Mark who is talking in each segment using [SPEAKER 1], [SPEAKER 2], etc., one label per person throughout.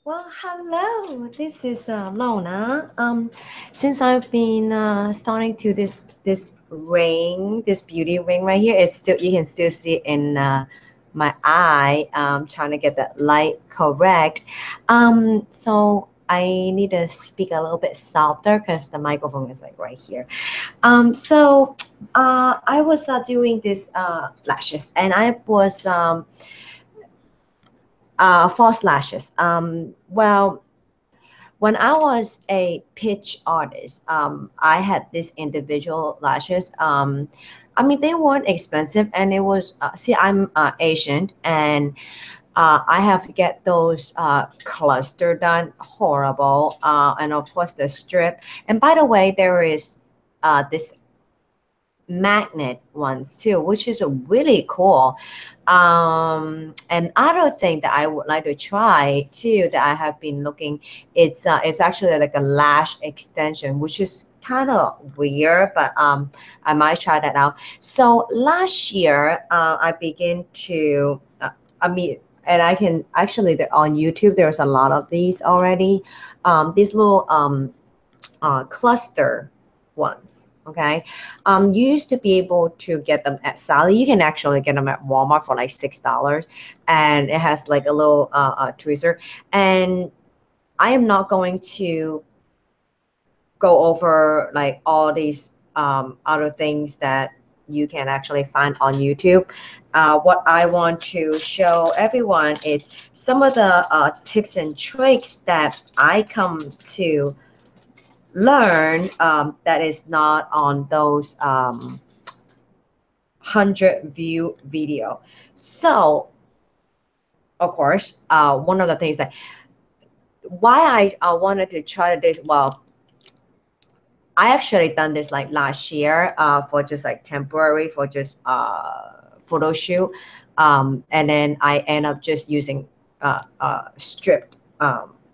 [SPEAKER 1] Well, hello. This is Lona. Since I've been starting to this ring, this beauty ring right here, it's still you can still see it in my eye. Trying to get the light correct. So I need to speak a little bit softer because the microphone is like right here. I was doing this lashes, and I was false lashes. Well, when I was a pitch artist, I had these individual lashes. I mean, they weren't expensive, and it was see, I'm Asian, and I have to get those cluster done, horrible, and of course the strip. And by the way, there is this magnet ones too, which is really cool. And other thing that I would like to try too that I have been looking, it's actually like a lash extension, which is kind of weird, but I might try that out. So last year, I began to, I mean, and I can actually on YouTube. There's a lot of these already. These little cluster ones. Okay, you used to be able to get them at Sally. You can actually get them at Walmart for like $6, and it has like a little tweezer. And I am not going to go over like all these other things that you can actually find on YouTube. What I want to show everyone is some of the tips and tricks that I come to learn that is not on those 100 view video. So of course, one of the things that why I wanted to try this, well, I actually done this like last year for just like temporary for just photo shoot, and then I end up just using stripped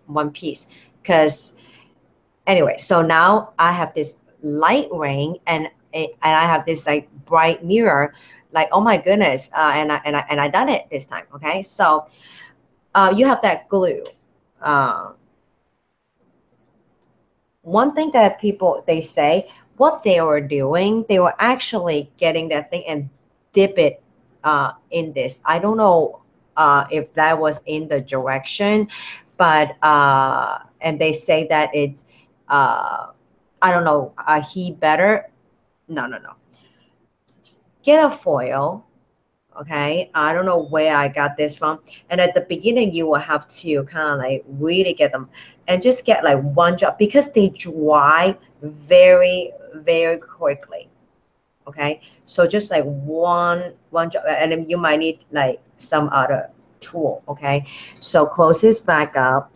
[SPEAKER 1] one piece because anyway, so now I have this light ring and I have this like bright mirror, like oh my goodness, and I done it this time. Okay, so you have that glue. Uh, One thing that people they say what they were doing, they were actually getting that thing and dip it in this. I don't know if that was in the direction, but and they say that it's I don't know, he better no no no get a foil. Okay, I don't know where I got this from. And at the beginning you will have to kind of like really get them and just get like one drop because they dry very quickly. Okay, so just like one drop, and then you might need like some other tool. Okay, so close this back up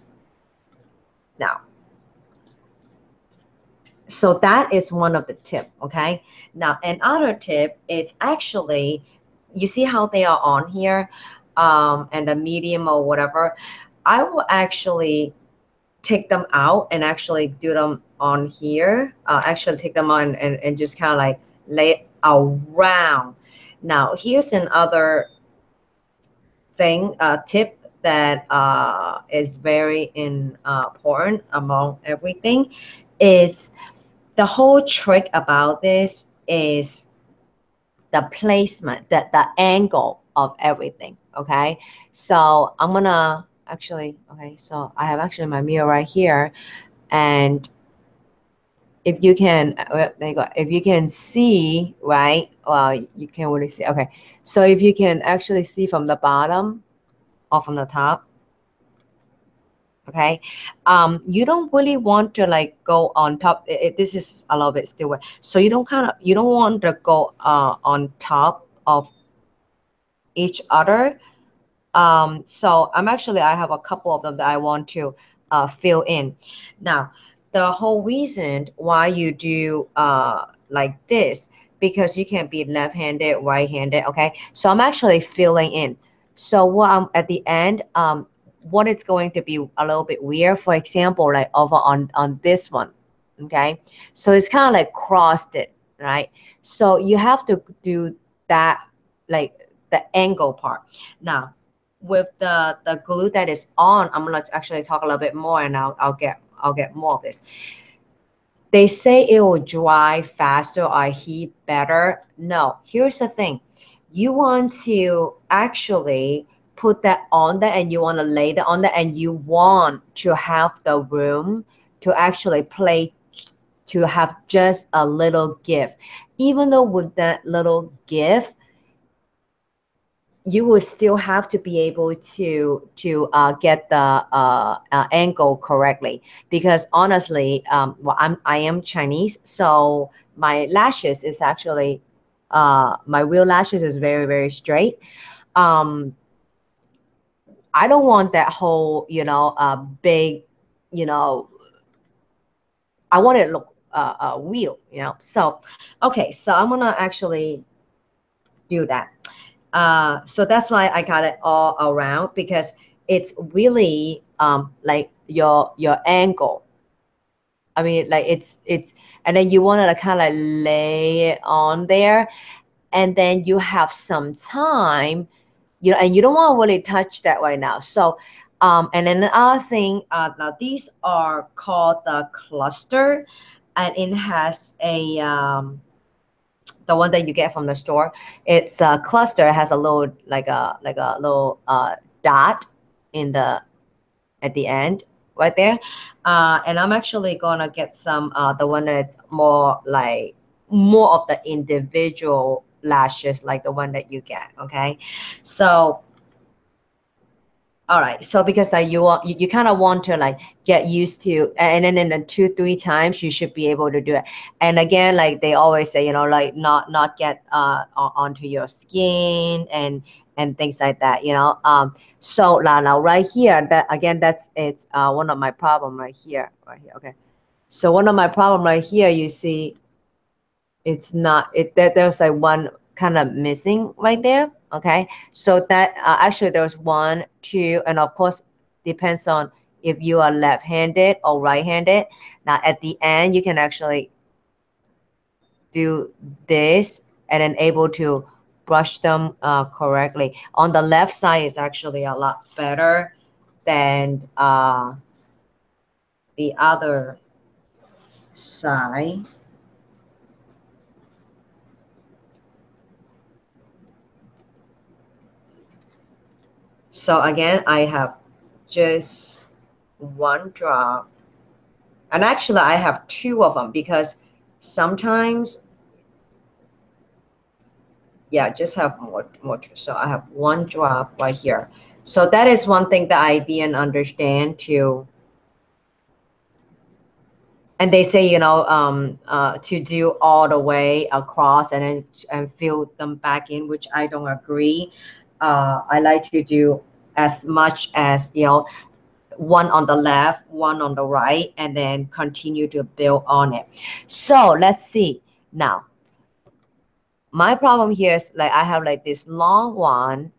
[SPEAKER 1] now. So that is one of the tip. Okay, now another tip is actually, you see how they are on here, and the medium or whatever, I will actually take them out and actually do them on here, actually take them on and just kind of like lay it around. Now here's another thing, tip that is very important among everything. It's the whole trick about this is the placement, the angle of everything. Okay, so I'm gonna actually, okay, so I have actually my mirror right here, and if you can, there you go, if you can see, right, well, you can't really see. Okay, so if you can actually see from the bottom or from the top, okay, you don't really want to like go on top. This is a little bit still wet, so you don't want to go on top of each other. So I have a couple of them that I want to fill in. Now the whole reason why you do like this, because you can be left-handed, right-handed. Okay, so I'm actually filling in. So what I'm at the end, what it's going to be a little bit weird, for example, like over on this one. Okay, so it's kind of like crossed it, right? So you have to do that, like the angle part. Now with the glue that is on, I'm gonna actually talk a little bit more, and I'll get more of this. They say it will dry faster or heat better. No, here's the thing. You want to actually put that on there, and you want to lay that on there, and you want to have the room to actually play, to have just a little gift. Even though with that little gift, you will still have to be able to get the angle correctly, because honestly, well, I am Chinese, so my lashes is actually my real lashes is very, very straight. um I don't want that whole, big, you know I want it to look real, so okay, so I'm gonna actually do that. So that's why I got it all around, because it's really like your angle. I mean, like it's and then you want to kind of lay it on there, and then you have some time, and you don't want to really touch that right now. So and then the other thing, now these are called the cluster, and it has a the one that you get from the store. It's a cluster. It has a little, like a little dot in the at the end right there. And I'm actually gonna get some the one that's more of the individual lashes, like the one that you get. Okay, so all right, so because like you kind of want to like get used to, and then in the 2-3 times you should be able to do it. And again, like they always say, like not get onto your skin and things like that, so now right here, that again, it's one of my problem right here, okay. So one of my problem right here, you see, it's not it that there's like one kind of missing right there. Okay, so that actually there's 1, 2, and of course depends on if you are left-handed or right-handed. Now at the end you can actually do this and then able to brush them correctly. On the left side is actually a lot better than the other side. So again, I have just 1 drop, and actually I have 2 of them, because sometimes, yeah, just have more. So I have 1 drop right here. So that is one thing that I didn't understand too. And they say, to do all the way across and then and fill them back in, which I don't agree. I like to do as much as, 1 on the left, 1 on the right, and then continue to build on it. So let's see. Now, my problem here is like I have like this long one,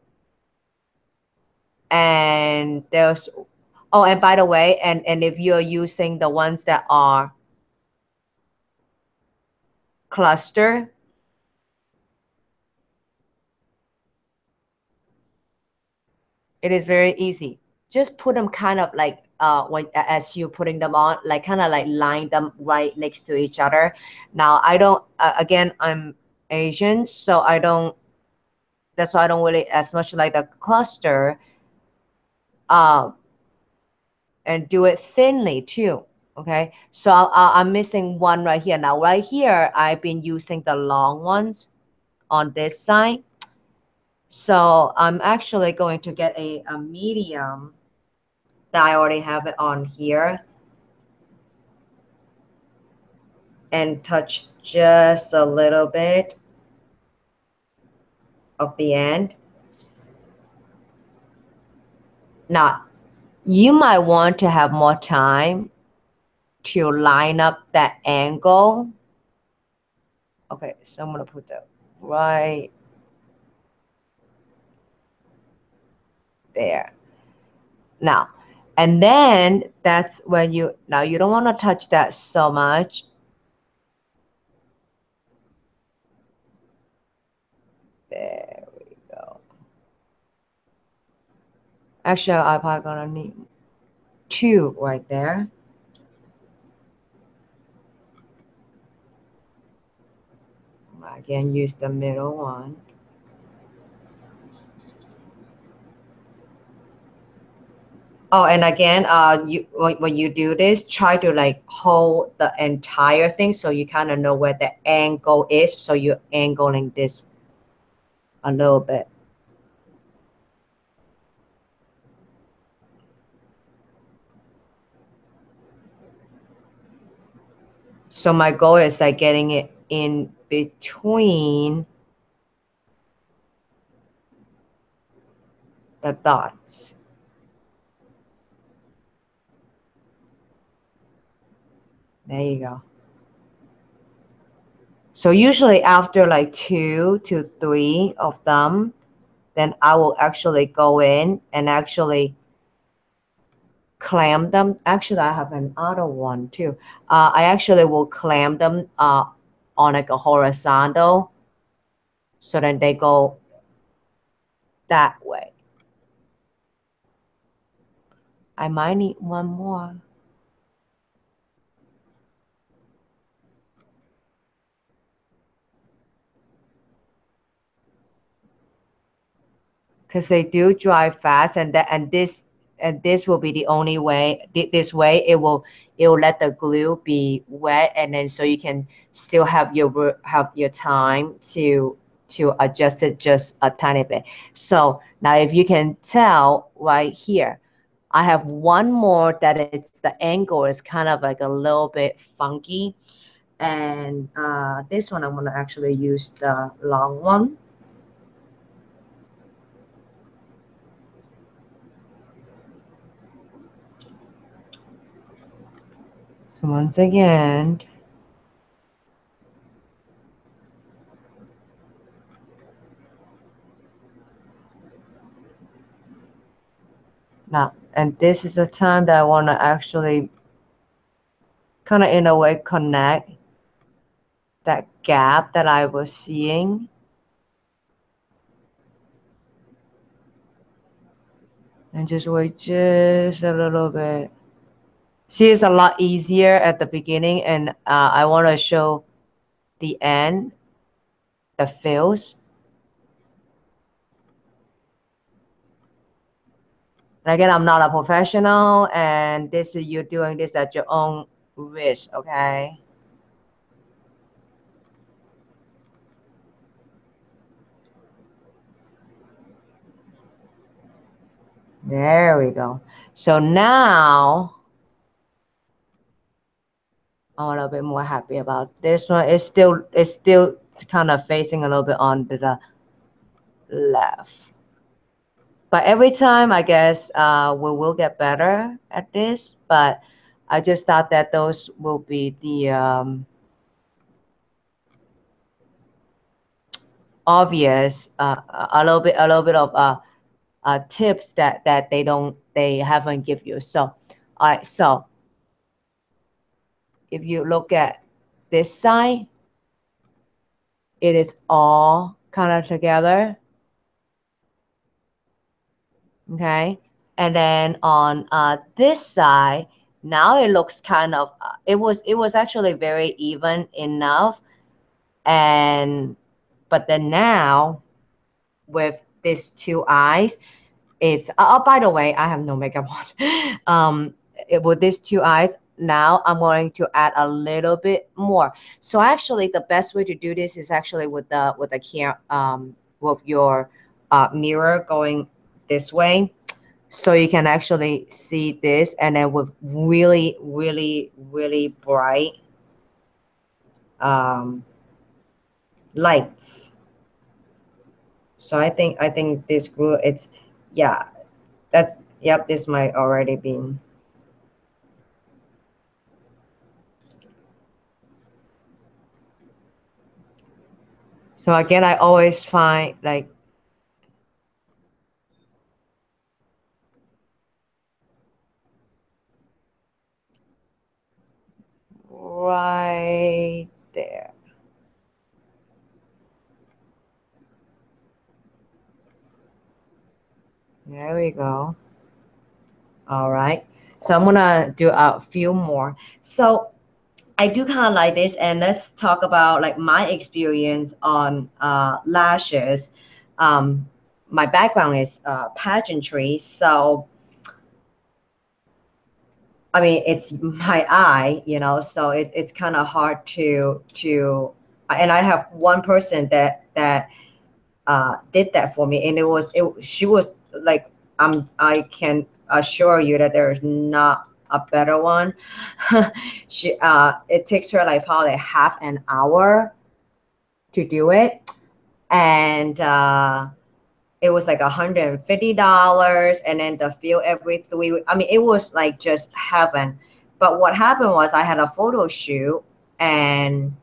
[SPEAKER 1] and there's, oh, and by the way, and if you're using the ones that are cluster, it is very easy. Just put them kind of like when as you're putting them on, like kind of like line them right next to each other. Now I don't again, I'm Asian, so I don't, that's why I don't really as much like the cluster, uh, and do it thinly too. Okay, so I'm missing one right here. Now right here I've been using the long ones on this side, so I'm actually going to get a medium that I already have it on here, and touch just a little bit of the end. Now you might want to have more time to line up that angle. Okay, so I'm gonna put that right there. Now, and then that's when now you don't want to touch that so much. There we go. Actually, I'm probably gonna need 2 right there. Again, use the middle one. Oh, and again, you when you do this, try to like hold the entire thing so you kind of know where the angle is. So you're angling this a little bit. So my goal is like getting it in between the dots. There you go. So usually after like 2 to 3 of them, then I will actually go in and actually clamp them. Actually, I have another one too. I actually will clamp them on like a horizontal, so then they go that way. I might need one more. Because they do dry fast, and this will be the only way. This way it will let the glue be wet, and then so you can still have your time to adjust it just a tiny bit. So now if you can tell right here, I have one more that it's the angle is kind of like a little bit funky, and this one I'm gonna actually use the long one. So once again, now, and this is the time that I want to actually kind of in a way connect that gap that I was seeing. And just wait just a little bit. See, it's a lot easier at the beginning, and I want to show the end, the fills. And again, I'm not a professional, and this is you're doing this at your own risk, okay? There we go. So now I'm a little bit more happy about this one. It's still kind of facing a little bit on the left. But every time, I guess, we will get better at this. But I just thought that those will be the obvious, a little bit of tips that they haven't give you. So, all right. So if you look at this side, it is all kind of together. Okay, and then on this side, now it looks kind of it was actually very even enough, and but then now with these 2 eyes, it's oh, by the way, I have no makeup on. With these 2 eyes, now I'm going to add a little bit more. So actually the best way to do this is actually with the camera, with your mirror going this way, so you can actually see this, and then with really really bright um, lights. So I think this glue, it's, yeah, that's, yep, this might already be. So again, I always find like right there. There we go. All right. So I'm gonna do a few more. So I do kind of like this, and let's talk about like my experience on lashes. Um, my background is pageantry, so I mean it's my eye, you know, so it's kind of hard to, and I have one person that did that for me, and she was like, I can assure you that there is not a better one. She it takes her like probably half an hour to do it, and it was like $150, and then the fill every 3 weeks. I mean, it was like just heaven. But what happened was I had a photo shoot, and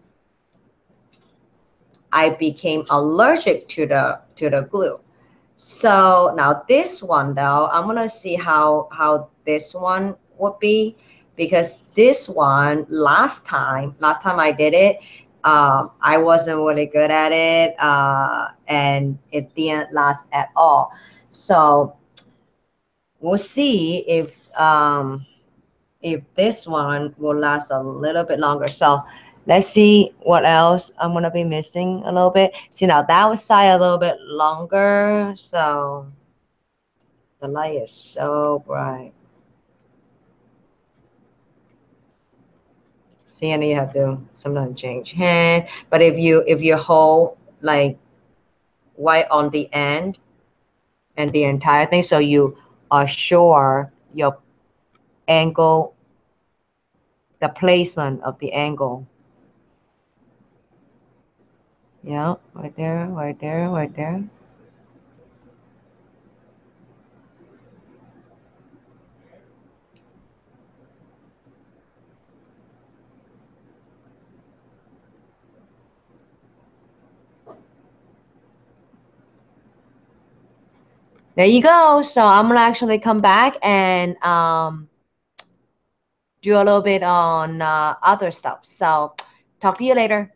[SPEAKER 1] I became allergic to the glue. So now this one though, I'm gonna see how this one would be, because this one last time I did it, I wasn't really good at it, and it didn't last at all. So we'll see if this one will last a little bit longer. So let's see what else I'm gonna be missing a little bit. See, now that was side a little bit longer, so the light is so bright. See, and you have to sometimes change hand. But if you hold like white on the end and the entire thing, so you are sure your angle, the placement of the angle. Yeah, right there, right there, right there. There you go. So I'm gonna actually come back and do a little bit on other stuff. So talk to you later.